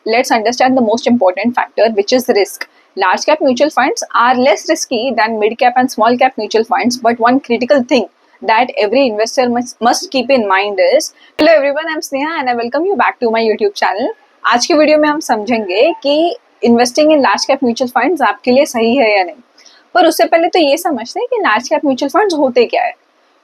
let's understand the most important factor, which is risk. Large cap mutual funds are less risky than mid cap and small cap mutual funds, but one critical thing that every investor must keep in mind is, hello everyone, I'm Sneha and I welcome you back to my YouTube channel. आज के video में हम समझेंगे कि investing in large cap mutual funds आपके लिए सही है या नहीं। पर उससे पहले तो ये समझते हैं कि लार्ज कैप म्यूचुअल फंड्स होते क्या है।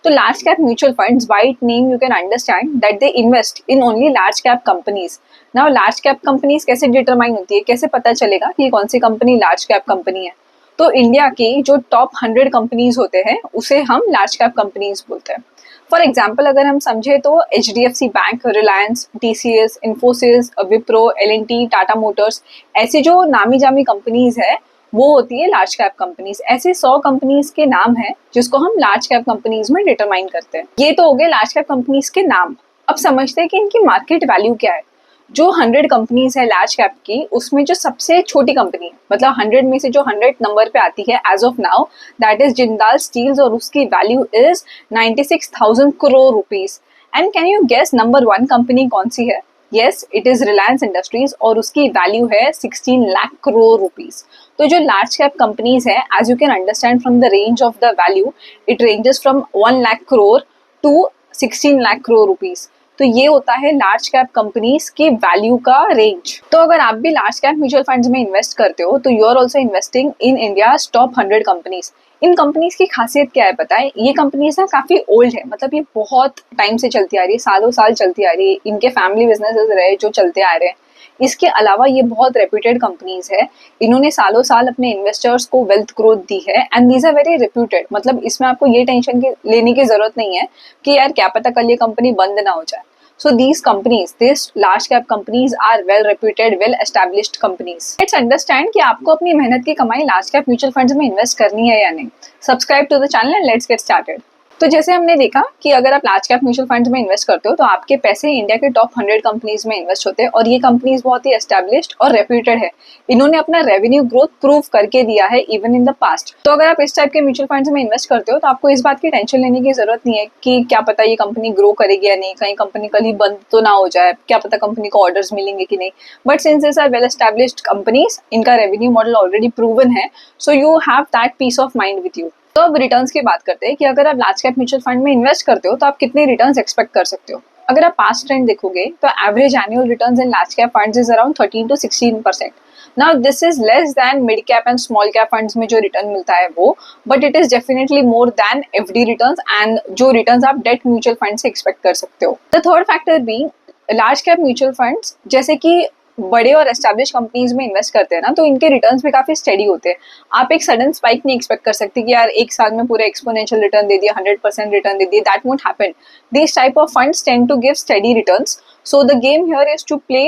तो large cap mutual funds, by its name you can understand that they invest in only large cap companies. Now large cap companies कैसे डिटरमाइन होती है, कैसे पता चलेगा कि कौन सी कंपनी लार्ज कैप कंपनी है। तो इंडिया की जो टॉप 100 कंपनीज होते हैं उसे हम लार्ज कैप कंपनीज बोलते हैं। फॉर एग्जाम्पल अगर हम समझे तो HDFC bank, Reliance, TCS, Infosys, Wipro, L&T, Tata Motors, ऐसी जो नामी जामी कंपनीज है वो होती है लार्ज कैप कंपनीज। ऐसे 100 कंपनीज के नाम हैं जिसको हम लार्ज कैप कंपनीज में डिटरमाइन करते हैं। ये तो हो गए लार्ज कैप कंपनीज के नाम। अब समझते हैं कि इनकी मार्केट वैल्यू क्या है। जो 100 कंपनीज है लार्ज कैप की, उसमें जो सबसे छोटी कंपनी, मतलब 100 में से जो 100 नंबर पे आती है as of now, that is Jindal steels और उसकी value is 96,000 crore rupees. And can you guess number 1 company कौन सी है? Yes, it is Reliance Industries और उसकी वैल्यू है 16 लाख करोड़ रुपीज। तो जो लार्ज कैप कंपनीज है, as you can understand from the range of the value, it ranges from 1 lakh crore to 16 lakh crore rupees. तो ये होता है लार्ज कैप कंपनीज की वैल्यू का रेंज। तो अगर आप भी लार्ज कैप म्यूचुअल फंड्स में इन्वेस्ट करते हो तो you are also investing in India's top 100 companies. इन कंपनीज की खासियत क्या है पता है? ये कंपनीज ना काफी ओल्ड है, मतलब ये बहुत टाइम से चलती आ रही है, सालों साल चलती आ रही है। इनके फैमिली बिजनेसेस रहे जो चलते आ रहे हैं। इसके अलावा ये बहुत रेप्यूटेड कंपनीज है। इन्होंने सालों साल अपने इन्वेस्टर्स को वेल्थ ग्रोथ दी है and these are very reputed. मतलब इसमें आपको ये टेंशन लेने की जरूरत नहीं है कि यार क्या पता कल ये कंपनी बंद ना हो जाए। So these companies, these large cap companies are well reputed, well established companies. Let's understand कि आपको अपनी मेहनत की कमाई लार्ज कैप म्यूचुअल फंड्स में इन्वेस्ट करनी है या नहीं। Subscribe to the channel and let's get started. तो जैसे हमने देखा कि अगर आप लार्ज कैप म्यूचुअल फंड्स में इन्वेस्ट करते हो तो आपके पैसे इंडिया के टॉप 100 कंपनीज में इन्वेस्ट होते हैं और ये कंपनीज बहुत ही एस्टैब्लिश्ड और रेप्यूटेड है। इन्होंने अपना रेवेन्यू ग्रोथ प्रूव करके दिया है इवन इन द पास्ट। तो अगर आप इस टाइप के म्यूचुअल फंड्स में इन्वेस्ट करते हो तो आपको इस बात की टेंशन लेने की जरूरत नहीं है कि क्या पता ये कंपनी ग्रो करेगी या नहीं, कहीं कंपनी कल ही बंद तो ना हो जाए, क्या पता कंपनी को ऑर्डर्स मिलेंगे कि नहीं। But since this are well established companies, इनका रेवेन्यू मॉडल ऑलरेडी प्रूवन है, so you have that peace of mind with you. तो अब रिटर्न्स की बात करते हैं कि अगर आप लार्ज कैप म्यूचुअल फंड में इन्वेस्ट करते हो तो आप कितने रिटर्न्स एक्सपेक्ट कर सकते हो। अगर आप पास्ट ट्रेंड देखोगे तो average annual returns in large cap funds is around 13 to 16%। Now this is less than mid cap and small cap funds में जो रिटर्न मिलता है वो, but it is definitely more than FD returns and जो returns आप debt mutual fund से expect कर सकते हो। The third factor being large cap mutual funds जैसे कि बड़े और एस्टैब्लिश कंपनीज में इन्वेस्ट करते हैं ना, तो इनके रिटर्न्स भी काफी स्टेडी होते हैं। आप एक सडन स्पाइक नहीं एक्सपेक्ट कर सकते कि यार एक साल में पूरे एक्सपोनेंशियल रिटर्न दे दिया, 100% रिटर्न दे दिया, that won't happen. This type of funds tend to give steady returns. So the game here is to play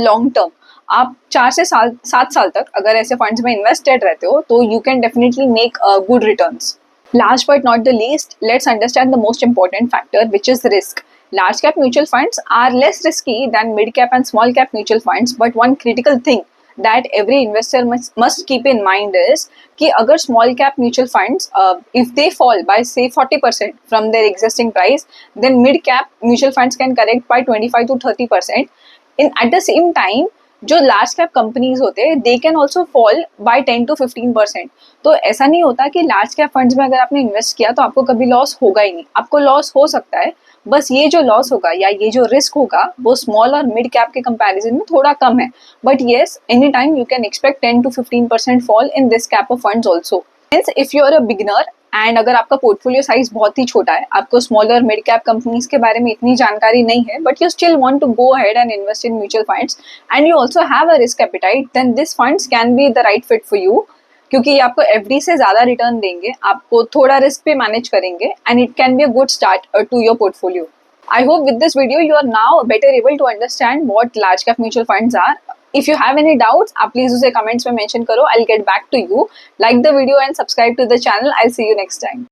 long term. आप 4 से 7 साल तक अगर ऐसे फंड्स में इन्वेस्टेड रहते हो तो you can definitely make good returns. Last but not the least, let's understand the most important factor, which is risk. Large cap mutual funds are less risky than mid cap and small cap mutual funds, but one critical thing that every investor must keep in mind is कि अगर small cap mutual funds if they fall by say 40% from their existing price, then mid cap mutual funds can correct by 25 to 30%. At the same time, जो large cap companies होते हैं they can also fall bye 10 to 15%। तो ऐसा नहीं होता कि large cap funds में अगर आपने इन्वेस्ट किया तो आपको कभी लॉस होगा ही नहीं। आपको लॉस हो सकता है, बस ये जो लॉस होगा या ये जो रिस्क होगा वो स्मॉल और मिड कैप के कंपैरिजन में थोड़ा कम है। But yes, any time you can expect 10 to 15% fall in this cap of funds also. If you are a beginner and अगर आपका पोर्टफोलियो साइज बहुत ही छोटा है, आपको स्मॉल और मिड कैप कंपनीज के बारे में इतनी जानकारी नहीं है, but you still want to go ahead and invest in mutual funds and you also have a risk appetite, then this funds can be the right fit for you. क्योंकि ये आपको FD से ज्यादा रिटर्न देंगे, आपको थोड़ा risk पे manage करेंगे and it can be a good start to your portfolio. I hope with this video you are now better able to understand what large cap mutual funds are. If you have any doubts, आप please उसे comments में mention करो. I'll get back to you. Like the video and subscribe to the channel. I'll see you next time.